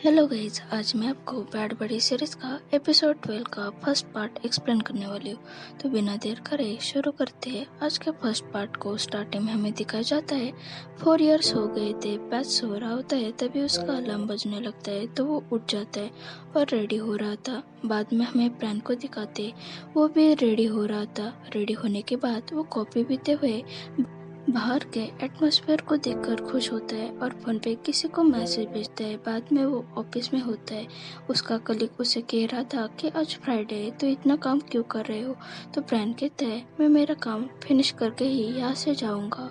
Hello guys, आज मैं आपको बैड बडी सीरीज का एपिसोड 12 का फर्स्ट पार्ट एक्सप्लेन करने वाली हूँ। तो बिना देर करे शुरू करते हैं। आज के फर्स्ट पार्ट को स्टार्टिंग में हमें दिखाया जाता है 4 इयर्स हो गए थे, पैच सो रहा होता है, तभी उसका अलार्म बजने लगता है तो वो उठ जाता है और रेडी हो रहा था। बाद में हमें प्रैन को दिखाते, वो भी रेडी हो रहा था। रेडी होने के बाद वो कॉफी पीते हुए बाहर के एटमॉस्फेयर को देखकर खुश होता है और फोन पे किसी को मैसेज भेजता है। बाद में वो ऑफिस में होता है, उसका कलीग उसे कह रहा था कि आज फ्राइडे है तो इतना काम क्यों कर रहे हो। तो प्रैन कहता है मैं मेरा काम फिनिश करके ही यहाँ से जाऊँगा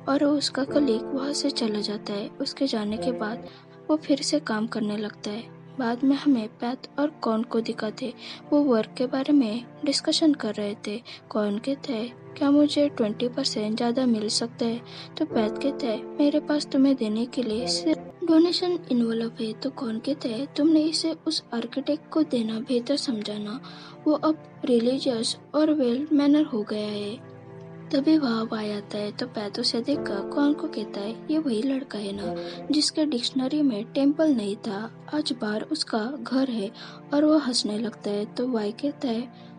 और उसका कलीग वहाँ से चला जाता है। उसके जाने के बाद वो फिर से काम करने लगता है। बाद में हमें पैथ और कॉर्न को दिखाते, वो वर्क के बारे में डिस्कशन कर रहे थे। कॉर्न कहता है क्या मुझे 20% ज़्यादा मिल सकता है। तो पैथ कहता है मेरे पास तुम्हें देने के लिए सिर्फ डोनेशन इन्वॉल्व है। तो कॉर्न कहता है तुमने इसे उस आर्किटेक्ट को देना बेहतर समझा ना, वो अब रिलीजियस और वेल मैनर हो गया है। तभी वह आ आता है तो पैथ उसे देखकर कॉर्न को कहता है ये वही लड़का है ना जिसके डिक्शनरी में टेम्पल नहीं था, आज बाहर उसका घर है। और वह हंसने लगता है तो वाई कहता है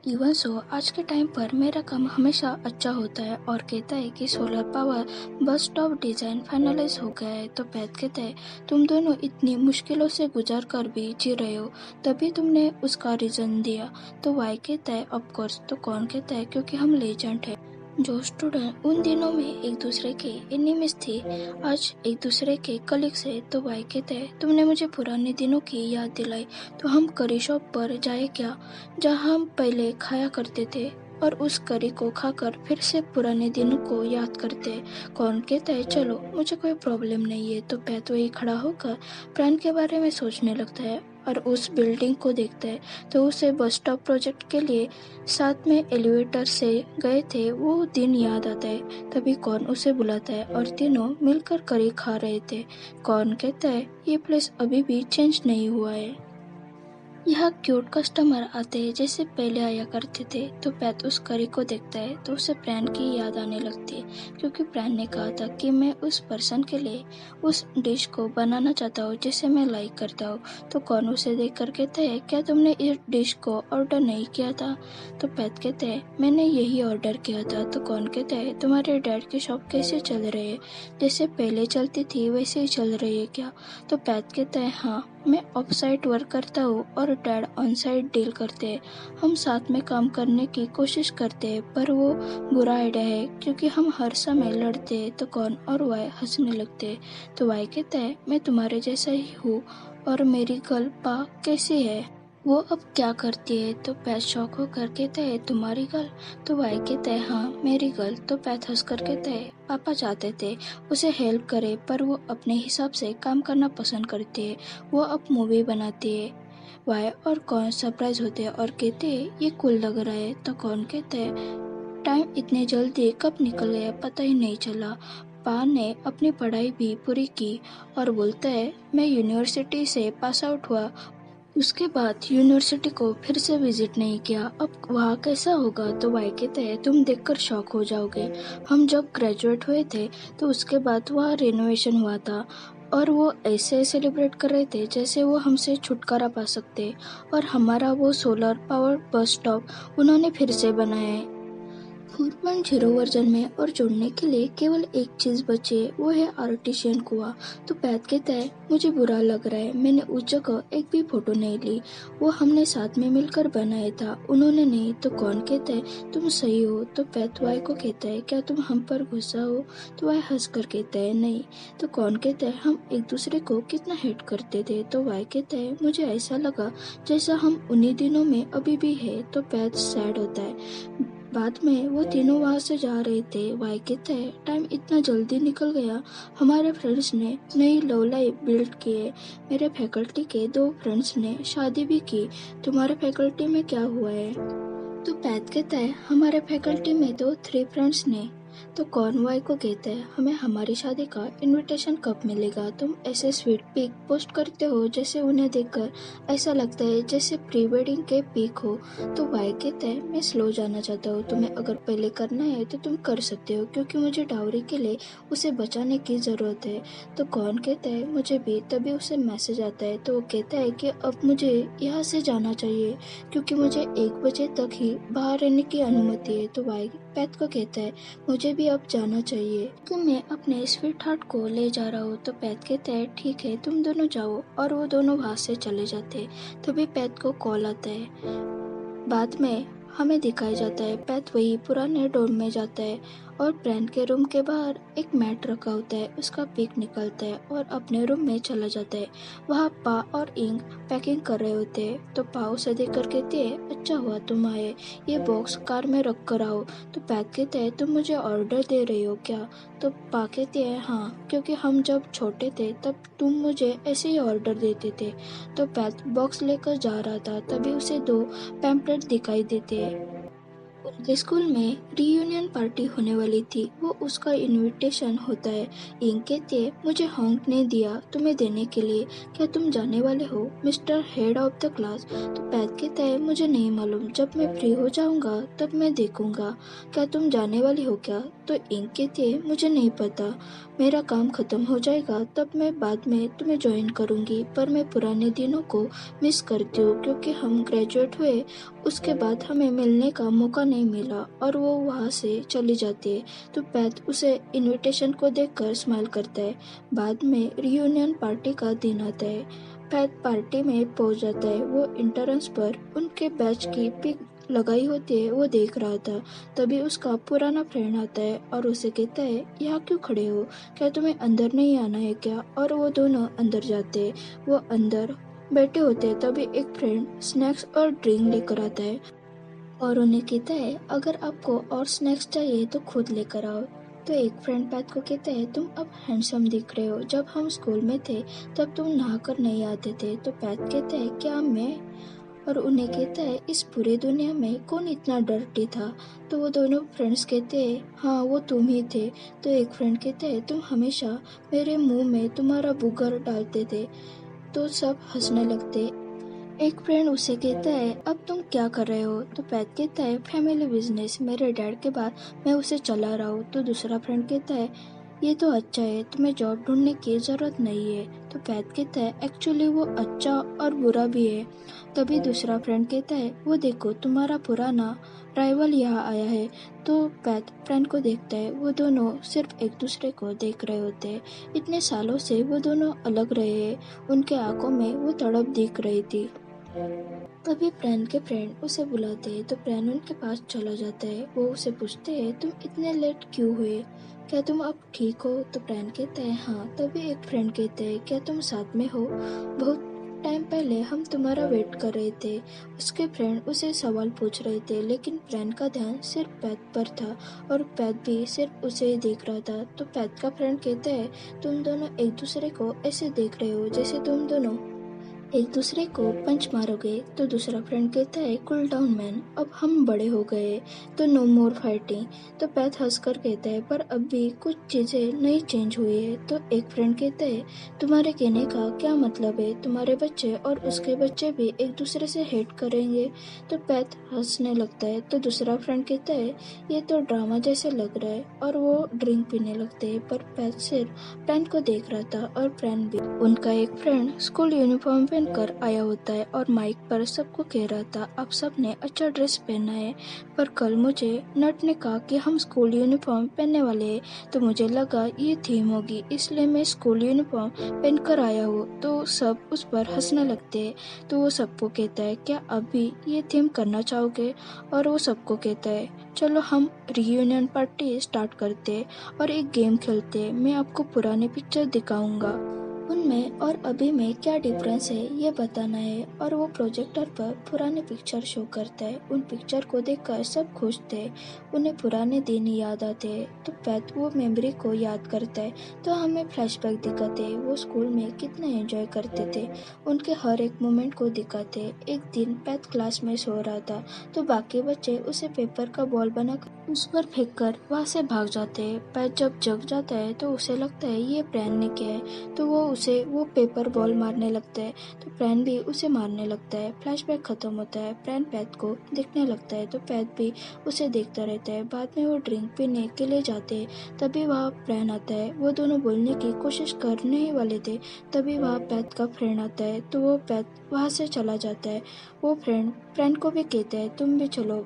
इवन सो आज के टाइम पर मेरा काम हमेशा अच्छा होता है और कहता है कि solar power bus stop design finalise हो गया है। तो पैथ कहता है तुम दोनों इतनी मुश्किलों से गुजर कर भी जी रहे हो, तभी तुमने उसका रीजन दिया। तो वाई कहता है ऑफ कोर्स। तो कौन कहता है क्योंकि हम लेजेंड है। जो स्टूडेंट उन दिनों में एक दूसरे के एनिमीज थे, आज एक दूसरे के कलीग्स है। तो वाई कहते हैं तुमने मुझे पुराने दिनों की याद दिलाई, तो हम करी शॉप पर जाए क्या, जहाँ हम पहले खाया करते थे और उस करी को खाकर फिर से पुराने दिनों को याद करते हैं। कौन कहता है चलो मुझे कोई प्रॉब्लम नहीं है। तो पैथ वही खड़ा होकर प्राण के बारे में सोचने लगता है और उस बिल्डिंग को देखता है तो उसे बस स्टॉप प्रोजेक्ट के लिए साथ में एलिवेटर से गए थे वो दिन याद आता है। तभी कौन उसे बुलाता है और तीनों मिलकर करी खा रहे थे। कौन कहता है ये प्लेस अभी भी चेंज नहीं हुआ है, यहाँ क्यूट कस्टमर आते हैं जैसे पहले आया करते थे। तो पैथ उस करी को देखता है तो उसे प्रैन की याद आने लगती है, क्योंकि प्रैन ने कहा था कि मैं उस पर्सन के लिए उस डिश को बनाना चाहता हूँ जिसे मैं लाइक करता हूँ। तो कौन उसे देख कर कहता है क्या तुमने इस डिश को ऑर्डर नहीं किया था। तो पैथ कहते हैं मैंने यही ऑर्डर किया था। तो कौन कहता है तुम्हारे डैड की शॉप कैसे चल रही है, जैसे पहले चलती थी वैसे ही चल रही है क्या। तो पैथ कहता है हाँ, मैं ऑफ साइट वर्क करता हूँ और डैड ऑन साइट डील करते हैं। हम साथ में काम करने की कोशिश करते हैं पर वो बुरा आइडिया है क्योंकि हम हर समय लड़ते हैं। तो कौन और वाई हंसने लगते हैं। तो वाई कहता है मैं तुम्हारे जैसा ही हूँ और मेरी गर्ल पा कैसी है, वो अब क्या करती है। तो पैथ शौक होकर कहता है तुम्हारी गर्ल। तो वाई कहता है हाँ मेरी गर्ल। तो पैथ हंस कर कहता है पापा चाहते थे उसे हेल्प करे पर वो अपने हिसाब से काम करना पसंद करती है, वो अब मूवी बनाती है। वाई और कौन सरप्राइज होते हैं और कहते हैं ये कूल लग रहा है। तो कौन कहता है टाइम इतने जल्दी कब निकल गया पता ही नहीं चला। पा ने अपनी पढ़ाई भी पूरी की और बोलता है मैं यूनिवर्सिटी से पास आउट हुआ, उसके बाद यूनिवर्सिटी को फिर से विजिट नहीं किया, अब वहाँ कैसा होगा। तो वाई कहते हैं तुम देखकर शॉक हो जाओगे, हम जब ग्रेजुएट हुए थे तो उसके बाद वहाँ रेनोवेशन हुआ था और वो ऐसे सेलिब्रेट कर रहे थे जैसे वो हमसे छुटकारा पा सकते, और हमारा वो सोलर पावर बस स्टॉप उन्होंने फिर से बनाया है 4.0 वर्जन में, और जोड़ने के लिए केवल एक चीज बची है, वो है आर्टिशियन कुआं। तो पैथ कहता है मुझे बुरा लग रहा है, मैंने उस जगह एक भी फोटो नहीं ली, वो हमने साथ में मिलकर बनाया था, उन्होंने नहीं। तो कौन कहता है तुम सही हो। तो पैथ वाई को कहता है क्या तुम हम पर गुस्सा हो। तो वाई हंस कर कहता है नहीं। तो कौन कहता है हम एक दूसरे को कितना हेट करते थे। तो वाई कहता है मुझे ऐसा लगा जैसा हम उन्हीं दिनों में अभी भी है। तो पैथ सैड होता है। बाद में वो तीनों वहाँ से जा रहे थे। वाई कहते हैं टाइम इतना जल्दी निकल गया, हमारे फ्रेंड्स ने नई लव लाइफ बिल्ड किए, मेरे फैकल्टी के 2 फ्रेंड्स ने शादी भी की, तुम्हारे फैकल्टी में क्या हुआ है। तो पैथ कहता है हमारे फैकल्टी में तो 3 फ्रेंड्स ने तो कॉर्नवॉय को कहता है, हमें हमारी शादी का इनविटेशन कब मिलेगा? तुम ऐसे स्वीट पिक पोस्ट करते हो जैसे उन्हें देखकर ऐसा लगता है जैसे प्री वेडिंग के पिक हो। तो वाई कहता है, मैं स्लो जाना चाहता हूँ, तुम्हें अगर पहले करना है तो तुम कर सकते हो, क्योंकि मुझे डाउरी के लिए उसे बचाने की ज़रूरत है। तो कौन कहता है, मुझे भी। तभी उसे मैसेज आता है, तो वो कहता है कि अब मुझे यहाँ से जाना चाहिए, क्योंकि मुझे 1 बजे तक ही बाहर रहने की अनुमति है। तो वाई पैथ को कहता है, मुझे भी अब जाना चाहिए, कि मैं अपने स्वीट हार्ट को ले जा रहा हूँ। तो पैथ कहता है, ठीक है, तुम दोनों जाओ, और वो दोनों वहाँ से चले जाते हैं। तभी पैथ को कॉल आता है। बाद में हमें दिखाया जाता है, पैथ वही पुराने डोर में जाता है और ब्रैंड के रूम के बाहर एक मैट रखा होता है, उसका पिक निकलता है और अपने रूम में चला जाता है। वहाँ पा और इंग पैकिंग कर रहे होते हैं। तो पा उसे देख कर कहती है, अच्छा हुआ तुम आए, ये बॉक्स कार में रख कर आओ। तो पैथ कहता है, तुम मुझे ऑर्डर दे रही हो क्या? तो पा कहती है, हाँ, क्योंकि हम जब छोटे थे तब तुम मुझे ऐसे ही ऑर्डर देते थे। तो पैथ बॉक्स लेकर जा रहा था, तभी उसे 2 पैम्पलेट दिखाई देते हैं। उनके स्कूल में रीयूनियन पार्टी होने वाली थी, वो उसका इनविटेशन होता है। इंग कहती है, मुझे हॉन्क ने दिया तुम्हें देने के लिए, क्या तुम जाने वाले हो mister head of the class? तो पैथ कहता है, मुझे नहीं मालूम, जब मैं फ्री हो जाऊंगा तब मैं देखूंगा, क्या तुम जाने वाली हो क्या? तो इंग कहती है, मुझे नहीं पता, मेरा काम खत्म हो जाएगा तब मैं बाद में तुम्हें ज्वाइन करूंगी, पर मैं पुराने दिनों को मिस करती हूँ, क्योंकि हम ग्रेजुएट हुए उसके बाद हमें मिलने का मौका नहीं मिला। और वो वहाँ से चली जाती है। तो पैथ उसे इनविटेशन को देखकर स्माइल करता है। बाद में रियूनियन पार्टी का दिन आता है। पैथ पार्टी में पहुंच जाता है। वो इंटरन्स पर उनके बैच की पिक लगाई होती है, वो देख रहा था। तभी उसका पुराना फ्रेंड आता है और उसे कहता है, यहाँ क्यों खड़े हो, क्या तुम्हें अंदर नहीं आना है क्या? और वो दोनों अंदर जाते हैं। वो अंदर बैठे होते हैं, तभी एक फ्रेंड स्नैक्स और ड्रिंक लेकर आता है और उन्हें कहता है, अगर आपको और स्नैक्स चाहिए तो खुद लेकर आओ। तो एक फ्रेंड पैथ को कहता है, तुम अब हैंडसम दिख रहे हो, जब हम स्कूल में थे तब तुम नहाकर नहीं आते थे। तो पैथ कहता है, क्या मैं? और उन्हें कहता है, इस पूरी दुनिया में कौन इतना डर्टी था? तो वो दोनों फ्रेंड्स कहते हैं, हाँ, वो तुम ही थे। तो एक फ्रेंड कहता है, तुम हमेशा मेरे मुंह में तुम्हारा बुगर डालते थे। तो सब हंसने लगते। एक फ्रेंड उसे कहता है, अब तुम क्या कर रहे हो? तो पैथ कहता है, फैमिली बिजनेस, मेरे डैड के बाद मैं उसे चला रहा हूँ। तो दूसरा फ्रेंड कहता है, ये तो अच्छा है, तुम्हें जॉब ढूंढने की जरूरत नहीं है। तो पैथ कहता है, एक्चुअली वो अच्छा और बुरा भी है। तभी दूसरा फ्रेंड कहता है, वो देखो तुम्हारा पुराना राइवल यहाँ आया है। तो पैथ फ्रेंड को देखता है। वो दोनों सिर्फ एक दूसरे को देख रहे होते हैं। इतने सालों से वो दोनों अलग रहे हैं, उनके आंखों में वो तड़प दिख रही थी। तभी प्रैन के फ्रेंड उसे बुलाते हैं। तो प्रैन उनके पास चला जाता है। वो उसे पूछते हैं, तुम इतने लेट क्यों हुए, क्या तुम अब ठीक हो? तो प्रैन कहता है, हाँ। तभी एक फ्रेंड कहते हैं, क्या तुम साथ में हो? बहुत टाइम पहले हम तुम्हारा वेट कर रहे थे। उसके फ्रेंड उसे सवाल पूछ रहे थे, लेकिन प्रैन का ध्यान सिर्फ पैथ पर था और पैथ भी सिर्फ उसे ही देख रहा था। तो पैथ का फ्रेंड कहता है, तुम दोनों एक दूसरे को ऐसे देख रहे हो जैसे तुम दोनों एक दूसरे को पंच मारोगे। तो दूसरा फ्रेंड कहता है, कूल डाउन मैन, अब हम बड़े हो गए, तो नो मोर फाइटिंग। तो पैथ हंसकर कहता है, पर अब भी कुछ चीजें नहीं चेंज हुई है। तो एक फ्रेंड कहता है, तुम्हारे कहने का क्या मतलब है? तुम्हारे बच्चे और उसके बच्चे भी एक दूसरे से हेट करेंगे। तो पैथ हंसने लगता है। तो दूसरा फ्रेंड कहता है, ये तो ड्रामा जैसे लग रहा है, और वो ड्रिंक पीने लगते हैं। पर पैथ सिर्फ फ्रेंड को देख रहा था और फ्रेंड भी। उनका एक फ्रेंड स्कूल यूनिफॉर्म कर आया होता है और माइक पर सबको कह रहा था, आप सब ने अच्छा ड्रेस पहना है, पर कल मुझे नट ने कहा कि हम स्कूल यूनिफॉर्म पहनने वाले हैं, तो मुझे लगा ये थीम होगी, इसलिए मैं स्कूल यूनिफॉर्म पहनकर आया हूँ। तो सब उस पर हंसने लगते हैं। तो वो सबको कहता है, क्या अभी ये थीम करना चाहोगे? और वो सबको कहता है, चलो हम रियूनियन पार्टी स्टार्ट करते हैं और एक गेम खेलते हैं, मैं आपको पुरानी पिक्चर दिखाऊंगा। उनमें और अभी में क्या डिफरेंस है ये बताना है। और वो प्रोजेक्टर पर पुराने पिक्चर शो करता है। उन पिक्चर को देखकर सब खुश थे, उन्हें पुराने दिन याद आते हैं। तो पैथ वो मेमोरी को याद करता है तो हमें फ्लैशबैक दिखाते हैं। वो स्कूल में कितना एंजॉय करते थे, उनके हर एक मोमेंट को दिखाते हैं। एक दिन पैथ क्लास में सो रहा था तो बाकी बच्चे उसे पेपर का बॉल बनाकर उस पर फेंक कर वहाँ से भाग जाते हैं। पैथ जब जग जाता है तो उसे लगता है ये प्रैन ने किया है, तो वो पेपर बॉल मारने लगता है। तो प्रैन भी उसे मारने लगता है। फ्लैशबैक खत्म होता है, प्रैन पैथ को देखने लगता है तो पैथ भी उसे देखता रहता है। बाद में वो ड्रिंक पीने के लिए जाते हैं, तभी वहाँ प्रैन आता है। वो दोनों बोलने की कोशिश करने ही वाले थे, तभी वहाँ पैथ का फ्रेंड आता है तो वो पैथ वहाँ से चला जाता है। वो फ्रेंड प्रैन को भी कहता है तुम भी चलो।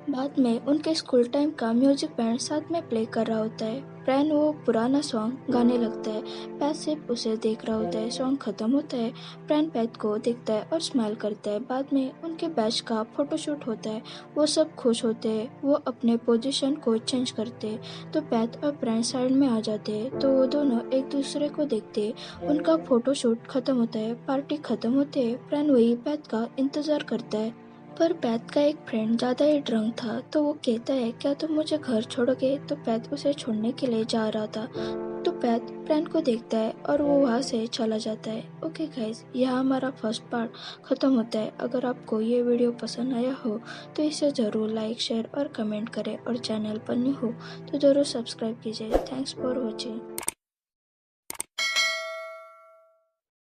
बाद में उनके स्कूल टाइम का म्यूजिक बैंड साथ में प्ले कर रहा होता है। प्रैन वो पुराना सॉन्ग गाने लगता है, पैथ सिर्फ उसे देख रहा होता है। सॉन्ग खत्म होता है, प्रैन पैथ को देखता है और स्माइल करता है। बाद में उनके बैच का फोटोशूट होता है, वो सब खुश होते हैं। वो अपने पोजीशन को चेंज करते हैं तो पैथ और प्रैन साइड में आ जाते हैं। तो वो दोनों एक दूसरे को देखते हैं। उनका फोटोशूट खत्म होता है, पार्टी खत्म होते है। प्रैन वही पैथ का इंतजार करता है, पर पैथ का एक फ्रेंड ज़्यादा ही ड्रंक था तो वो कहता है क्या तुम मुझे घर छोड़ोगे। तो पैथ उसे छोड़ने के लिए जा रहा था तो पैथ फ्रेंड को देखता है और वो वहाँ से चला जाता है। ओके गाइस, यहाँ हमारा फर्स्ट पार्ट ख़त्म होता है। अगर आपको ये वीडियो पसंद आया हो तो इसे ज़रूर लाइक शेयर और कमेंट करें, और चैनल पर न्यू हो तो ज़रूर सब्सक्राइब कीजिए। Thanks for watching.